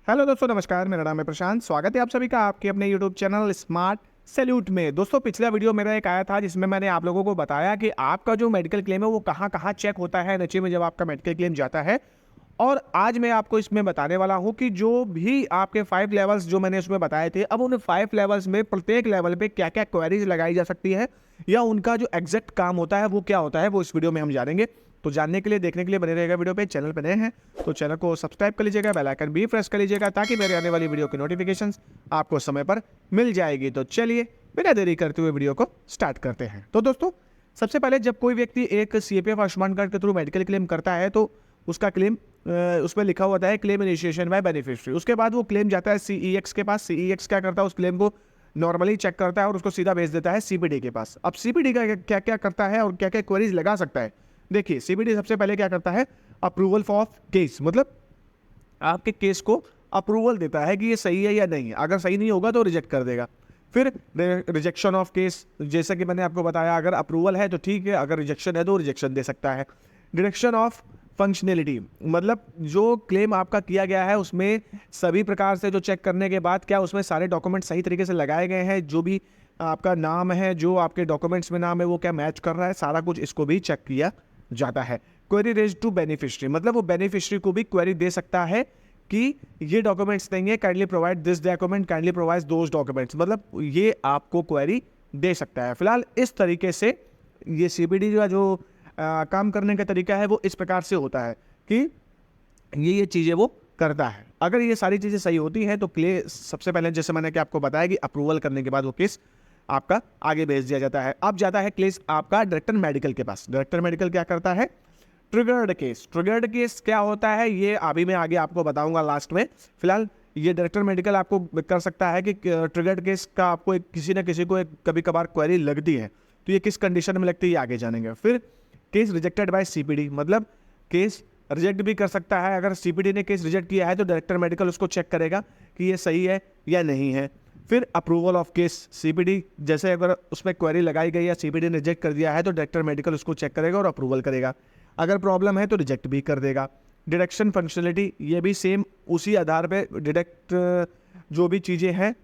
Hello दोस्तों, नमस्कार। मेरा नाम है प्रशांत। स्वागत है आप सभी का आपके अपने यूट्यूब चैनल स्मार्ट सैल्यूट में। दोस्तों, पिछला वीडियो मेरा एक आया था जिसमें मैंने आप लोगों को बताया कि आपका जो मेडिकल क्लेम है वो कहाँ कहाँ चेक होता है नीचे में जब आपका मेडिकल क्लेम जाता है। और आज मैं आपको इसमें बताने वाला हूं कि जो भी आपके 5 लेवल्स जो मैंने उसमें बताए थे, अब उन 5 लेवल्स में प्रत्येक लेवल पे क्या क्या क्वेरीज लगाई जा सकती है या उनका जो एग्जैक्ट काम होता है वो क्या होता है, वो इस वीडियो में हम जानेंगे। तो जानने के लिए, देखने के लिए बने रहेगा वीडियो पे। चैनल पे नए हैं तो चैनल को सब्सक्राइब कर लीजिएगा, बेल आइकन भी प्रेस कर लीजिएगा ताकि मेरे आने वाली वीडियो की नोटिफिकेशंस आपको समय पर मिल जाएगी। तो चलिए बिना देरी करते हुए वीडियो को स्टार्ट करते हैं। तो दोस्तों, सबसे पहले जब कोई व्यक्ति एक सीपीएफ आयुष्मान कार्ड के थ्रू मेडिकल क्लेम करता है तो उसका क्लेम उसमें लिखा होता है क्लेम इनिशिएशन बाय बेनिफिशियरी। उसके बाद वो क्लेम जाता है सीईएक्स के पास। सीईएक्स क्या करता है, उस क्लेम को नॉर्मली चेक करता है और उसको सीधा भेज देता है सीपीडी के पास। अब सीपीडी का क्या क्या करता है और क्या क्या क्वेरीज लगा सकता है, देखिए। सीपीडी सबसे पहले क्या करता है, अप्रूवल ऑफ केस, मतलब आपके केस को अप्रूवल देता है कि ये सही है या नहीं। अगर सही नहीं होगा तो रिजेक्ट कर देगा। फिर रिजेक्शन ऑफ केस, जैसा कि मैंने आपको बताया, अगर अप्रूवल है तो ठीक है, अगर रिजेक्शन है तो रिजेक्शन दे सकता है। डिडक्शन ऑफ फंक्शनैलिटी, मतलब जो क्लेम आपका किया गया है उसमें सभी प्रकार से जो चेक करने के बाद क्या उसमें सारे डॉक्यूमेंट सही तरीके से लगाए गए हैं, जो भी आपका नाम है, जो आपके डॉक्यूमेंट्स में नाम है, वो क्या मैच कर रहा है, सारा कुछ इसको भी चेक किया जाता है। क्वेरी रेज टू बेनिफिशियरी, मतलब वो बेनिफिशियरी को भी क्वेरी दे सकता है कि ये डॉक्यूमेंट्स नहीं है, kindly provide this document, kindly provide those documents, मतलब ये आपको क्वेरी दे सकता है। फिलहाल इस तरीके से ये सीपीडी का जो काम करने का तरीका है वो इस प्रकार से होता है कि ये चीज़ें वो करता है। अगर ये सारी चीज़ें सही होती हैं तो सबसे पहले जैसे मैंने कि आपको बताया कि अप्रूवल करने के बाद वो केस आपका आगे भेज दिया जाता है। अब जाता है केस आपका डायरेक्टर मेडिकल के पास। डायरेक्टर मेडिकल क्या करता है, ट्रिगर्ड केस। ट्रिगर्ड केस क्या होता है ये अभी मैं आगे आपको बताऊंगा लास्ट में। फिलहाल ये डायरेक्टर मेडिकल आपको कर सकता है कि ट्रिगर्ड केस का आपको किसी न किसी को कभी कभार क्वेरी लगती है, तो ये किस कंडीशन में लगती है ये आगे जानेंगे। फिर केस रिजेक्टेड बाय सीपीडी, मतलब केस रिजेक्ट भी कर सकता है। अगर सीपीडी ने केस रिजेक्ट किया है तो डायरेक्टर मेडिकल उसको चेक करेगा कि ये सही है या नहीं है। फिर अप्रूवल ऑफ केस, सीपीडी जैसे अगर उसमें क्वेरी लगाई गई या सीपीडी ने रिजेक्ट कर दिया है तो डायरेक्टर मेडिकल उसको चेक करेगा और अप्रूवल करेगा। अगर प्रॉब्लम है तो रिजेक्ट भी कर देगा। डिडक्शन फंक्शनलिटी, ये भी सेम उसी आधार पे डिडक्ट जो भी चीज़ें हैं,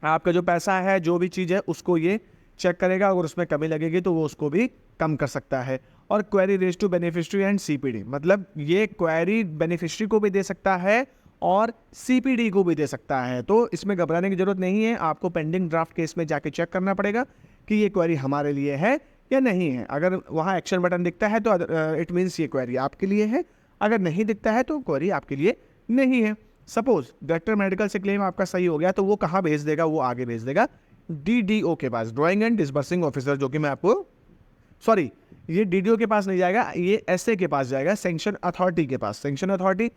आपका जो पैसा है, जो भी चीज़ है उसको ये चेक करेगा। अगर उसमें कमी लगेगी तो वो उसको भी कम कर सकता है। और query raise to beneficiary and CPD, मतलब ये क्वेरी बेनिफिशियरी को भी दे सकता है और सीपीडी को भी दे सकता है। तो इसमें घबराने की जरूरत नहीं है। आपको पेंडिंग ड्राफ्ट केस में जाके चेक करना पड़ेगा कि ये क्वेरी हमारे लिए है या नहीं है। अगर वहाँ एक्शन बटन दिखता है तो इट मीन्स ये क्वेरी आपके लिए है, अगर नहीं दिखता है तो क्वेरी आपके लिए नहीं है। सपोज डायरेक्टर मेडिकल से क्लेम आपका सही हो गया तो वो कहाँ भेज देगा, वो आगे भेज देगा डीडीओ के पास, ड्राइंग एंड डिसबर्सिंग ऑफिसर, जो कि मैं आपको ये डीडीओ के पास नहीं जाएगा, ये एसए के पास जाएगा, सैंक्शन अथॉरिटी के पास। Sanction authority,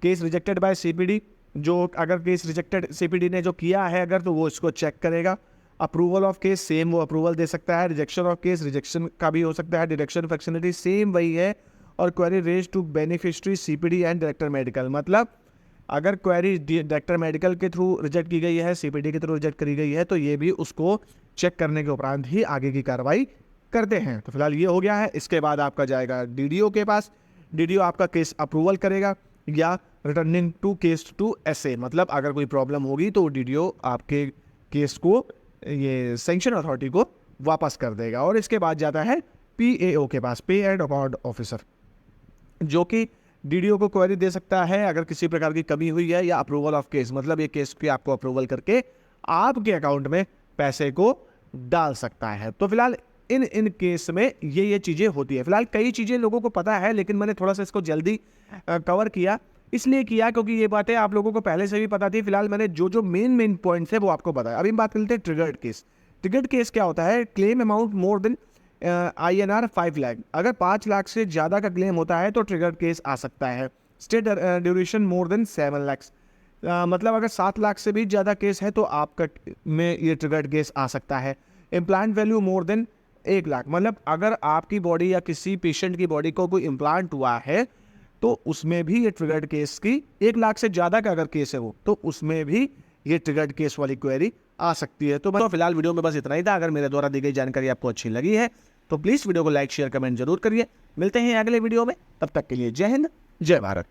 case rejected by CPD, जो अगर केस रिजेक्टेड सीपीडी ने जो किया है अगर, तो वो इसको चेक करेगा। अप्रूवल ऑफ केस, सेम वो अप्रूवल दे सकता है। रिजेक्शन ऑफ केस, रिजेक्शन का भी हो सकता है। डिडक्शन फंक्शनलिटी सेम वही है। और query raise to beneficiary CPD and director medical, मतलब अगर क्वेरी डायरेक्टर मेडिकल के थ्रू रिजेक्ट की गई है, सीपीडी के थ्रू रिजेक्ट करी गई है, तो ये भी उसको चेक करने के उपरांत ही आगे की कार्रवाई करते हैं। तो फिलहाल ये हो गया है। इसके बाद आपका जाएगा डीडीओ के पास। डीडीओ आपका केस अप्रूवल करेगा या returning to case to SA, मतलब अगर कोई प्रॉब्लम होगी तो डीडीओ आपके केस को ये सैंक्शन अथॉरिटी को वापस कर देगा। और इसके बाद जाता है पीएओ के पास, पे एंड अकॉर्ड ऑफिसर, जो कि डीडीओ को क्वेरी दे सकता है अगर किसी प्रकार की कमी हुई है, या अप्रूवल ऑफ केस, मतलब ये केस की आपको अप्रूवल करके आपके अकाउंट में पैसे को डाल सकता है। तो फिलहाल इन केस में ये चीज़ें होती है। फिलहाल कई चीज़ें लोगों को पता है, लेकिन मैंने थोड़ा सा इसको जल्दी कवर किया, इसलिए किया क्योंकि ये बातें आप लोगों को पहले से भी पता थी। फिलहाल मैंने जो मेन पॉइंट्स है वो आपको बताया। अभी हम बात करते हैं ट्रिगर्ड केस। ट्रिगर्ड केस क्या होता है, claim amount more than INR 5 lakh, अगर 5 लाख से ज़्यादा का क्लेम होता है तो ट्रिगर्ड केस आ सकता है। State duration more than 7 lakh, मतलब अगर 7 लाख से भी ज़्यादा केस है तो आपका में ये ट्रिगर्ड केस आ सकता है। Implant value more than 1 lakh, मतलब अगर आपकी बॉडी या किसी पेशेंट की बॉडी को कोई इम्प्लांट हुआ है तो उसमें भी ये ट्रिगर्ड केस की, 1 लाख से ज़्यादा का अगर केस है वो, तो उसमें भी ये ट्रिगर्ड केस वाली क्वेरी आ सकती है। तो फिलहाल वीडियो में बस इतना ही था। अगर मेरे द्वारा दी गई जानकारी आपको अच्छी लगी है तो प्लीज़ वीडियो को लाइक शेयर कमेंट जरूर करिए। मिलते हैं अगले वीडियो में, तब तक के लिए जय हिंद जय भारत।